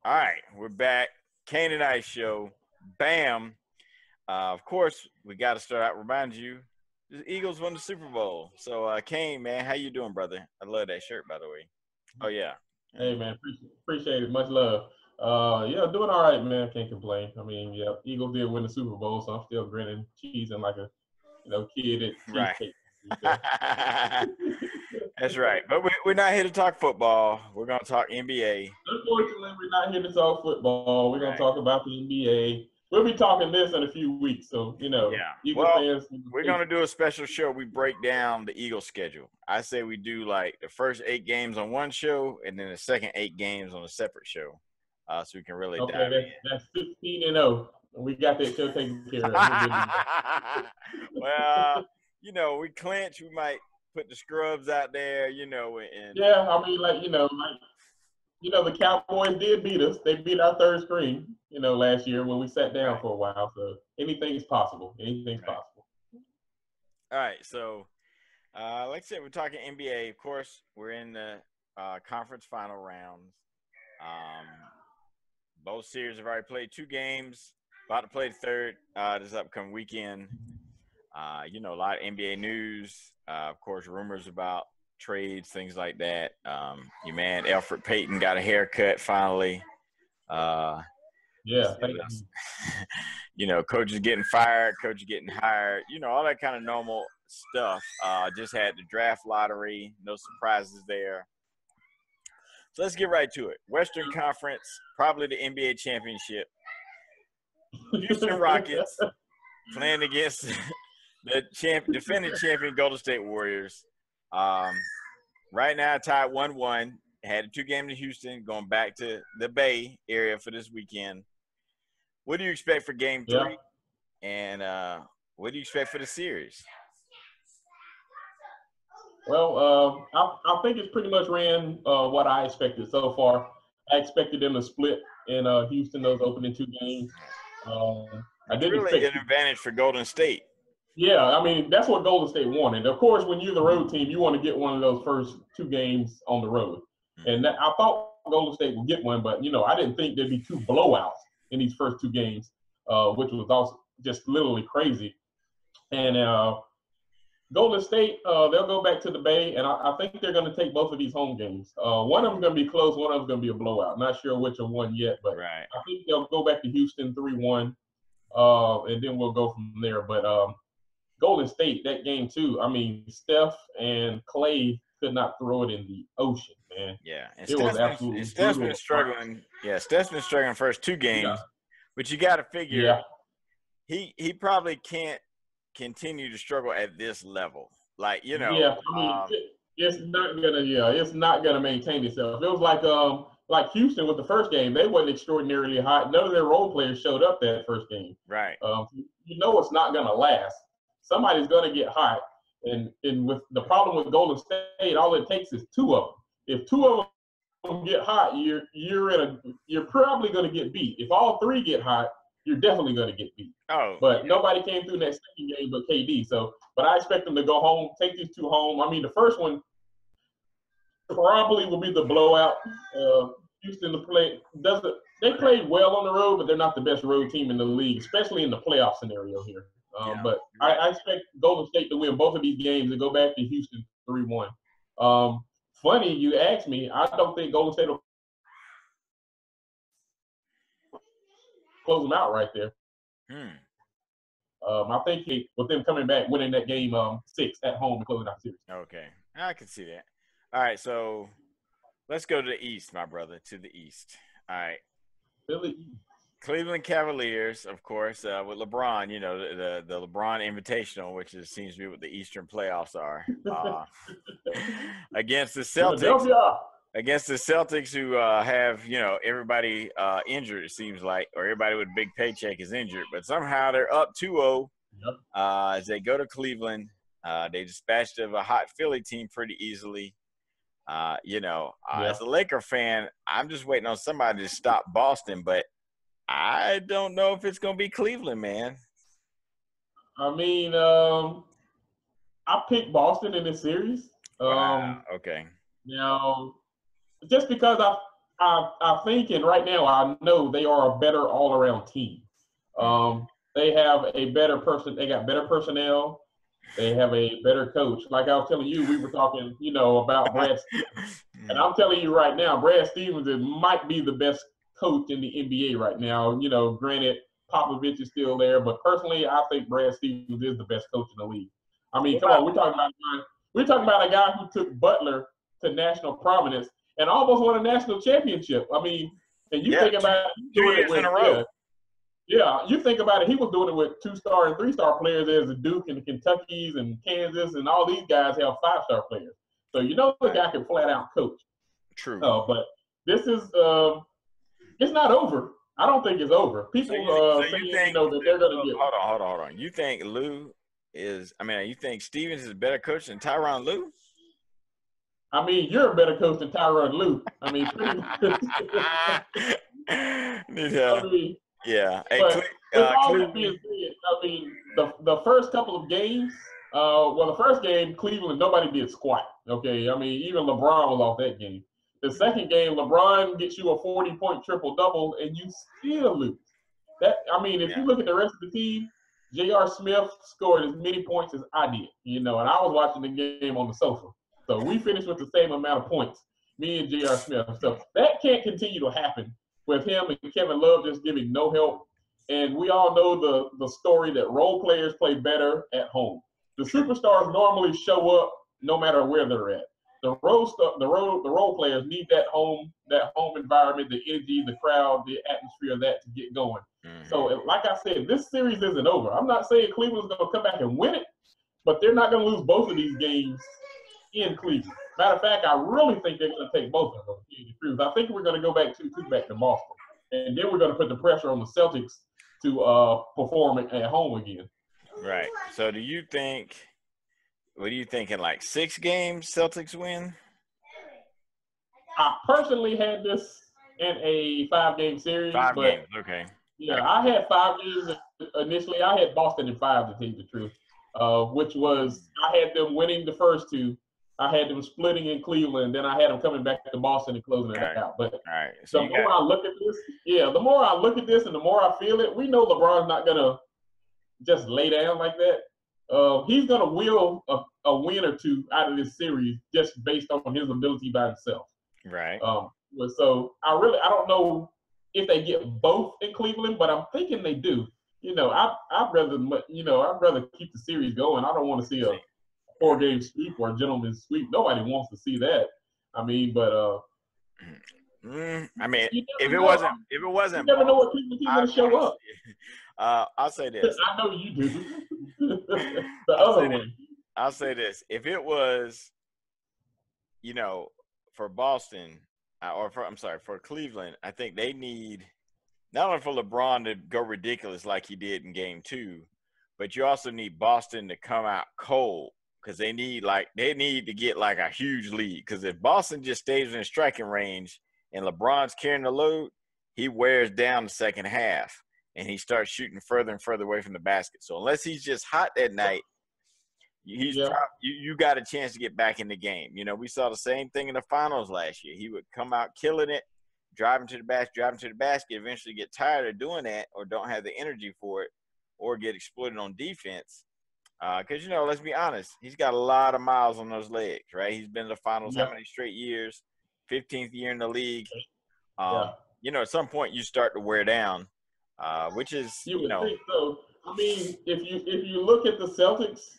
All right, we're back. Kane and Ice Show. Bam. Of course, we got to start out. Remind you, the Eagles won the Super Bowl. So, Kane, man, how you doing, brother? I love that shirt, by the way. Oh yeah. Hey man, appreciate it. Much love. Yeah, doing all right, man. Can't complain. I mean, yeah, Eagles did win the Super Bowl, so I'm still grinning, cheesing like a kid at Right. cheesecake. That's right. But we're not here to talk football. We're going to talk NBA. Unfortunately, we're not here to talk football. We're gonna talk about the NBA. We'll be talking this in a few weeks, so Yeah. Eagle fans. We're going to do a special show. We break down the Eagles schedule. I say we do like the first 8 games on one show and then the second 8 games on a separate show. So we can really dive in. That's 16-0. We got that show taken care of. Well, we clinch. We might put the scrubs out there, and yeah, I mean, the Cowboys did beat us. They beat our third string, last year when we sat down for a while. So anything's possible. Anything's possible. All right. So, like I said, we're talking NBA. Of course, we're in the conference final rounds. Both series have already played 2 games. About to play the third this upcoming weekend. A lot of NBA news. Of course, rumors about trades, things like that. Your man Elfrid Payton got a haircut finally. Yeah. Coaches getting fired, coaches getting hired. All that kind of normal stuff. Just had the draft lottery. No surprises there. So let's get right to it. Western Conference, probably the NBA championship. Houston Rockets playing against the defending champion Golden State Warriors. Right now, tied 1-1. Had a 2 games in Houston, going back to the Bay area for this weekend. What do you expect for Game 3? And what do you expect for the series? Well, I think it's pretty much ran what I expected so far. I expected them to split in Houston those opening 2 games. I didn't really an advantage for Golden State. Yeah, I mean, that's what Golden State wanted. Of course, when you're the road team, you want to get one of those first 2 games on the road. And I thought Golden State would get one, but, I didn't think there'd be 2 blowouts in these first 2 games, which was also just literally crazy. And Golden State, they'll go back to the Bay, and I think they're going to take both of these home games. One of them going to be close, one of them going to be a blowout. Not sure which one won yet, but I think they'll go back to Houston 3-1, and then we'll go from there. But Golden State, that game too, I mean, Steph and Clay could not throw it in the ocean, man. Yeah, and it was absolutely Steph's been struggling. Yeah, Steph's been struggling the first 2 games, but you got to figure he probably can't continue to struggle at this level. Like, Yeah, I mean, it's not gonna maintain itself. It was like Houston with the first game, they wasn't extraordinarily hot. None of their role players showed up that first game. Right. It's not gonna last. Somebody's gonna get hot, and with the problem with Golden State, all it takes is 2 of them. If 2 of them get hot, you're probably gonna get beat. If all 3 get hot, you're definitely gonna get beat. But nobody came through in that second game but KD. But I expect them to go home, take these 2 home. I mean, the first one probably will be the blowout. Houston they played well on the road, but they're not the best road team in the league, especially in the playoff scenario here. But I expect Golden State to win both of these games and go back to Houston 3-1. Funny you asked me. I don't think Golden State will close them out right there. I think with them coming back, winning that game 6 at home and closing out the series. Okay, I can see that. All right, so let's go to the East, my brother, to the East. All right. Cleveland Cavaliers, of course, with LeBron, the LeBron Invitational, which seems to be what the Eastern playoffs are, against the Celtics. Against the Celtics, who have, everybody injured, it seems like, or everybody with a big paycheck is injured. But somehow they're up 2-0 as they go to Cleveland. They dispatched of a hot Philly team pretty easily. As a Laker fan, I'm just waiting on somebody to stop Boston, but I don't know if it's going to be Cleveland, man. I mean, I picked Boston in this series. Wow. Okay. Just because I think, and right now I know they are a better all-around team. They have a better person. They got better personnel. They have a better coach. Like I was telling you, we were talking, about Brad Stevens. And I'm telling you right now, Brad Stevens might be the best coach in the NBA right now. Granted, Popovich is still there, but personally, I think Brad Stevens is the best coach in the league. I mean, come on, we're talking about a guy who took Butler to national prominence and almost won a national championship. I mean, and you think about it, 2 years in a row. Yeah, you think about it, he was doing it with 2-star and 3-star players as the Duke and the Kentuckys and Kansas, and all these guys have 5-star players. So the guy can flat out coach. True. But this is it's not over. I don't think it's over. People saying that they're going to get. Hold on. You think you think Stevens is a better coach than Tyronn Lue? I mean, you're a better coach than Tyronn Lue. I mean, pretty yeah. Hey, but with all that being said, I mean, the first couple of games, the first game, Cleveland, nobody did squat. Okay, I mean, even LeBron was off that game. The second game, LeBron gets you a 40-point triple-double, and you still lose. If you look at the rest of the team, J.R. Smith scored as many points as I did, and I was watching the game on the sofa. So we finished with the same amount of points, me and J.R. Smith. So that can't continue to happen with him and Kevin Love just giving no help. And we all know the story that role players play better at home. The superstars normally show up no matter where they're at. The role players need that home environment, the energy, the crowd, the atmosphere of that to get going. Mm-hmm. So, like I said, this series isn't over. I'm not saying Cleveland's going to come back and win it, but they're not going to lose both of these games in Cleveland. Matter of fact, I really think they're going to take both of them. I think we're going to go back 2-2 back to Boston, and then we're going to put the pressure on the Celtics to perform at home again. Right. So, what are you thinking? Like 6 games, Celtics win? I personally had this in a 5-game series. 5 games, okay. Yeah, I had 5 games initially. I had Boston in 5, to tell you the truth, which was I had them winning the first 2. I had them splitting in Cleveland. Then I had them coming back to Boston and closing it out. But so the more I look at this and the more I feel it, we know LeBron's not going to just lay down like that. He's going to will a win or 2 out of this series just based on his ability by himself. Right. So I don't know if they get both in Cleveland, but I'm thinking they do. I'd rather keep the series going. I don't want to see a 4-game sweep or a gentleman's sweep. Nobody wants to see that. I mean, but if it wasn't, you never know what Cleveland team going to show up. I'll say this. I know you do. The other one. I'll say this. If it was, for Boston, for Cleveland, I think they need not only for LeBron to go ridiculous like he did in Game 2, but you also need Boston to come out cold because they need to get like a huge lead. Because if Boston just stays in striking range and LeBron's carrying the load, he wears down the second half. And he starts shooting further and further away from the basket. So unless he's just hot that night, you got a chance to get back in the game. We saw the same thing in the finals last year. He would come out killing it, driving to the basket, eventually get tired of doing that or don't have the energy for it or get exploited on defense. Because, let's be honest, he's got a lot of miles on those legs, right? He's been in the finals how many straight years, 15th year in the league. At some point you start to wear down. Which is, you would think so. I mean, if you look at the Celtics,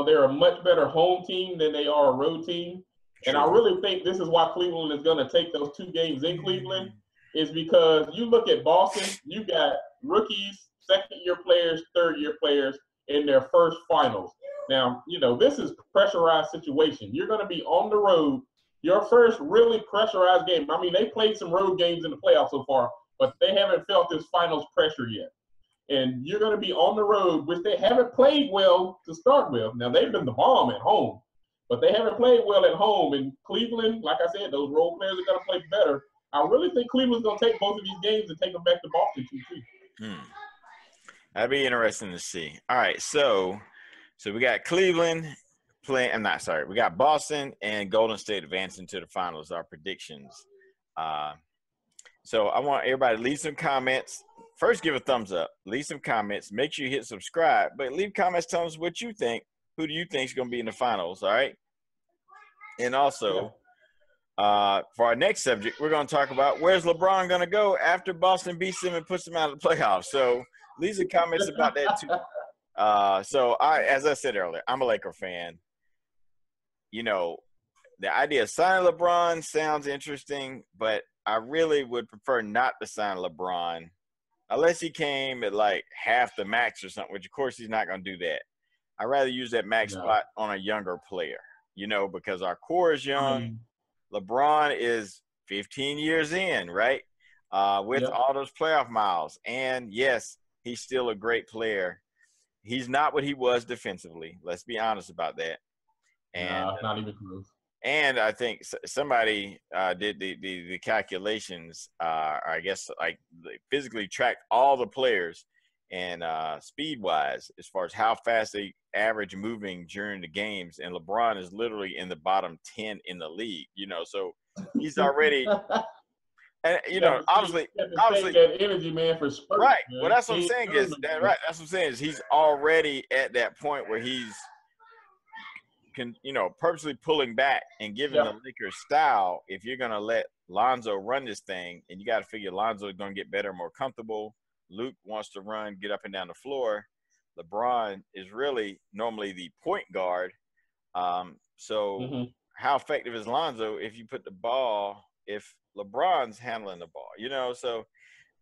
they're a much better home team than they are a road team. True. And I really think this is why Cleveland is going to take those 2 games in Cleveland is because you look at Boston, you got rookies, second-year players, third-year players in their first finals. Now, this is a pressurized situation. You're going to be on the road, your first really pressurized game. I mean, they played some road games in the playoffs so far, but they haven't felt this finals pressure yet. And you're going to be on the road, which they haven't played well to start with. Now, they've been the bomb at home, but they haven't played well at home. And Cleveland, like I said, those role players are going to play better. I really think Cleveland's going to take both of these games and take them back to Boston, too. That'd be interesting to see. All right, so we got Cleveland playing – we got Boston and Golden State advancing to the finals, our predictions. So I want everybody to leave some comments. First, give a thumbs up. Leave some comments. Make sure you hit subscribe. But leave comments telling us what you think. Who do you think is going to be in the finals, all right? And also, for our next subject, we're going to talk about where's LeBron going to go after Boston beats him and puts him out of the playoffs. So leave some comments about that too. As I said earlier, I'm a Laker fan. You know, the idea of signing LeBron sounds interesting, but I really would prefer not to sign LeBron unless he came at like half the max or something, which of course he's not going to do that. I'd rather use that max spot on a younger player, you know, because our core is young. LeBron is 15 years in, right? With all those playoff miles. And yes, he's still a great player. He's not what he was defensively. Let's be honest about that. And not even close. And I think somebody did the calculations, I guess, like physically tracked all the players and speed-wise as far as how fast they average moving during the games. And LeBron is literally in the bottom 10 in the league, you know, so he's already – and, you know, obviously – that energy, man, for spurts, right. Man. Well, that's what I'm saying is that, right. That's what I'm saying is he's already at that point where he's – purposely pulling back and giving the Lakers style. If you're going to let Lonzo run this thing, and you got to figure Lonzo is going to get better, more comfortable. Luke wants to run, get up and down the floor. LeBron is really normally the point guard. How effective is Lonzo if LeBron's handling the ball, you know? So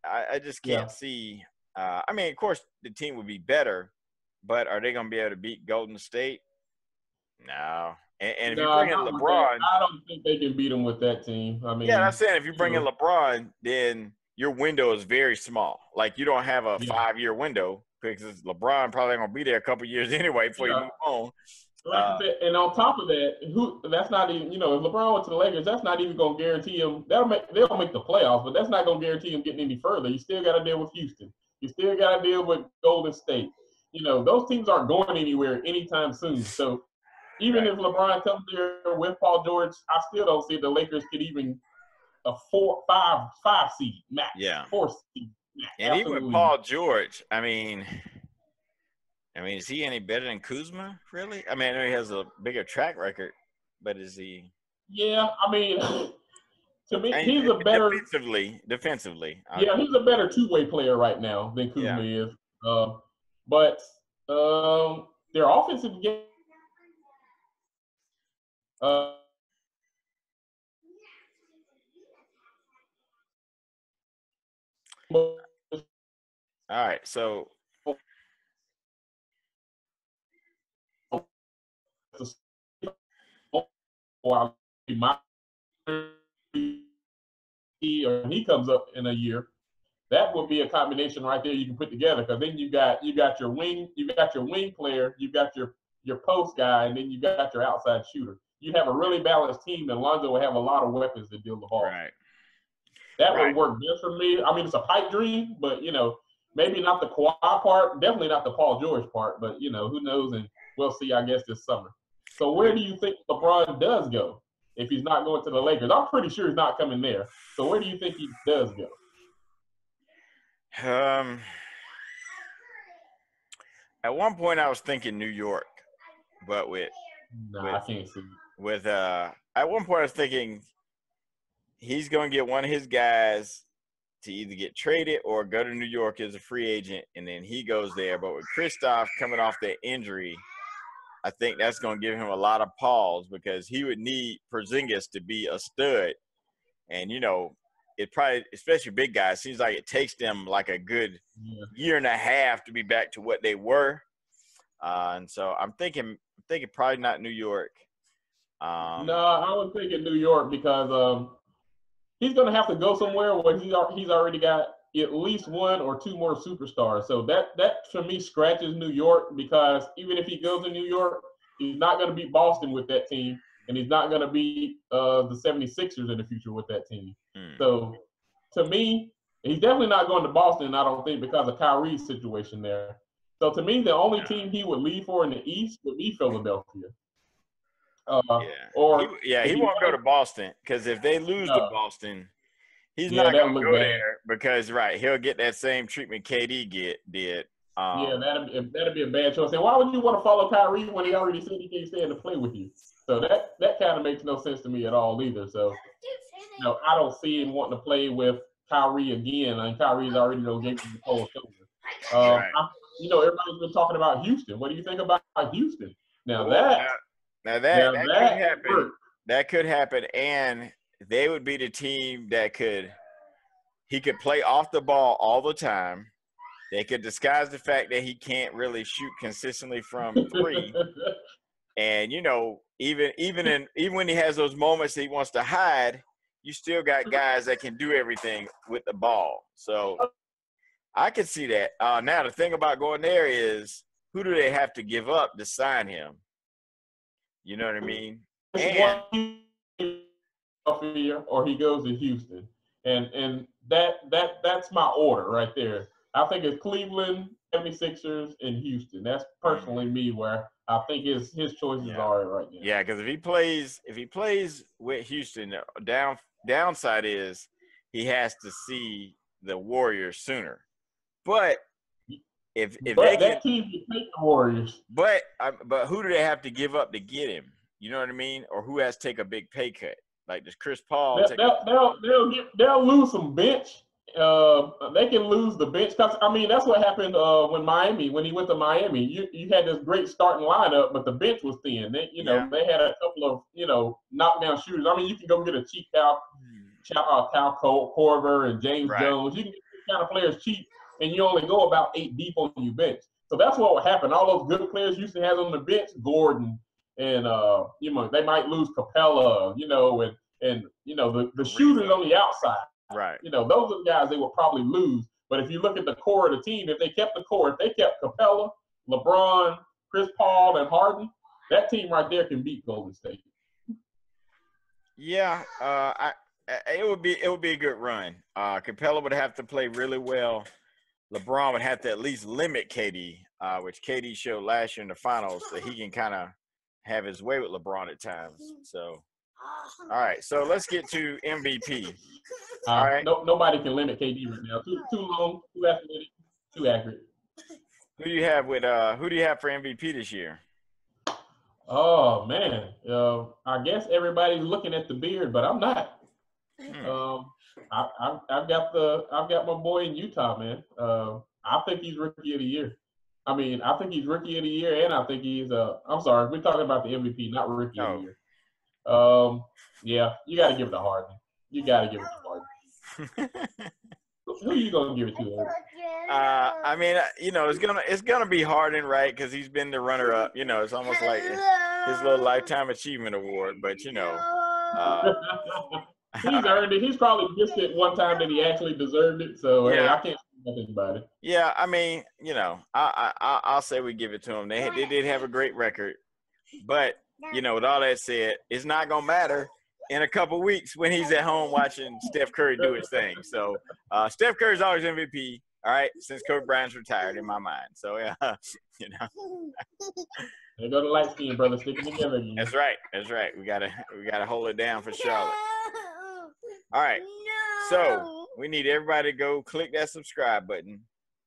I just can't see. I mean, of course, the team would be better, but are they going to be able to beat Golden State? No. And if you bring in LeBron, I don't think they can beat him with that team. I mean, I'm saying if you bring in LeBron, then your window is very small. Like you don't have a 5-year window because LeBron probably going to be there a couple years anyway before you move on. And on top of that, that's not even, if LeBron went to the Lakers, that's not even going to guarantee him. They'll make the playoffs, but that's not going to guarantee him getting any further. You still got to deal with Houston. You still got to deal with Golden State. Those teams aren't going anywhere anytime soon. So even if LeBron comes there with Paul George, I still don't see the Lakers could even a 5 seed max. 4 seed max. And even with Paul George, I mean, is he any better than Kuzma, really? I mean, I know he has a bigger track record, but is he? Yeah, I mean, to me, he's a better defensively. He's a better two-way player right now than Kuzma is. But their offensive game. All right, so he comes up in a year, that will be a combination right there you can put together, because then you got your wing player, you got your post guy, and then you got your outside shooter. You have a really balanced team, and Lonzo will have a lot of weapons to deal the ball. Right. That would work best for me. I mean, it's a pipe dream, but, maybe not the Kawhi part, definitely not the Paul George part, but, who knows, and we'll see, I guess, this summer. So where do you think LeBron does go if he's not going to the Lakers? I'm pretty sure he's not coming there. So where do you think he does go? At one point I was thinking New York, but I can't see. At one point I was thinking he's going to get one of his guys to either get traded or go to New York as a free agent, and then he goes there. But with Kristaps coming off that injury, I think that's going to give him a lot of pause, because he would need Porzingis to be a stud. And, it probably, especially big guys, seems like it takes them like a good year and a half to be back to what they were. And so I'm thinking probably not New York. No, I was thinking New York, because he's going to have to go somewhere where he's already got at least one or two more superstars. So that for me scratches New York, because even if he goes to New York, he's not going to beat Boston with that team, and he's not going to beat the 76ers in the future with that team. So to me, he's definitely not going to Boston, I don't think, because of Kyrie's situation there. So to me, the only team he would leave for in the East would be Philadelphia. He won't go to Boston, because if they lose to Boston, he's Yeah, not that gonna look go bad. there because he'll get that same treatment KD did. Yeah, that'd be a bad choice. And why would you want to follow Kyrie when he already said he can't stand to play with you? So that kind of makes no sense to me at all either. So I don't see him wanting to play with Kyrie again. And Kyrie's already gave him the cold shoulder. Right. Everybody's been talking about Houston. What do you think about Houston? Now that could that happen. hurt. That could happen, and they would be the team that he could play off the ball all the time. They could disguise the fact that he can't really shoot consistently from three. And even when he has those moments that he wants to hide, you still got guys that can do everything with the ball. So I can see that. Now the thing about going there is, who do they have to give up to sign him? You know what I mean? And or he goes to Houston, and that's my order right there. I think it's Cleveland, 76ers, and Houston. That's personally me where I think his choices are right now. Yeah, because if he plays with Houston, downside is he has to see the Warriors sooner. But if that team can take the Warriors. But who do they have to give up to get him? You know what I mean? Or who has to take a big pay cut? Like, does Chris Paul they'll lose some bench. They can lose the bench because that's what happened when he went to Miami. You had this great starting lineup, but the bench was thin. They had a couple of knockdown shooters. You can go get a cheap Kyle Korver and James Jones. You can get these kind of players cheap, and you only go about 8 deep on your bench. So that's what would happen. All those good players Houston has on the bench, Gordon, and they might lose Capella, and the shooters on the outside. Right. Those are the guys they will probably lose. But if you look at the core of the team, if they kept Capella, LeBron, Chris Paul, and Harden, that team right there can beat Golden State. Yeah, it would be a good run. Capella would have to play really well. LeBron would have to at least limit KD, which KD showed last year in the finals that he can kind of have his way with LeBron at times. So, all right. So let's get to MVP. All right. Nobody can limit KD right now. Too long, too athletic, too accurate. Who do you have for MVP this year? Oh man, I guess everybody's looking at the beard, but I'm not. I've got my boy in Utah, man. I think he's rookie of the year. I think he's rookie of the year, and I think he's I'm sorry, we're talking about the MVP, not rookie of the year. Yeah, you got to give it to Harden. You got to give it to Harden. Who are you gonna give it to? It's gonna be Harden, right? Because he's been the runner-up. It's almost like his little lifetime achievement award. But he's earned it. He's probably missed it one time that he actually deserved it. So I can't say nothing about it. Yeah, I'll say we give it to him. They did have a great record, but with all that said, it's not gonna matter in a couple weeks when he's at home watching Steph Curry do his thing. So Steph Curry's always MVP. All right, since Kobe Bryant's retired in my mind. So There go the light skin brother sticking together again. That's right. We gotta hold it down for Charlotte. All right. So we need everybody to go click that subscribe button.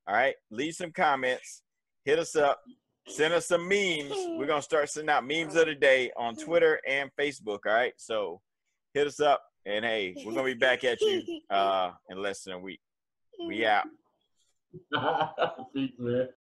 All right. Leave some comments. Hit us up. Send us some memes. We're gonna start sending out memes of the day on Twitter and Facebook. All right. So hit us up, and hey, we're gonna be back at you in less than a week. We out. Peace, man.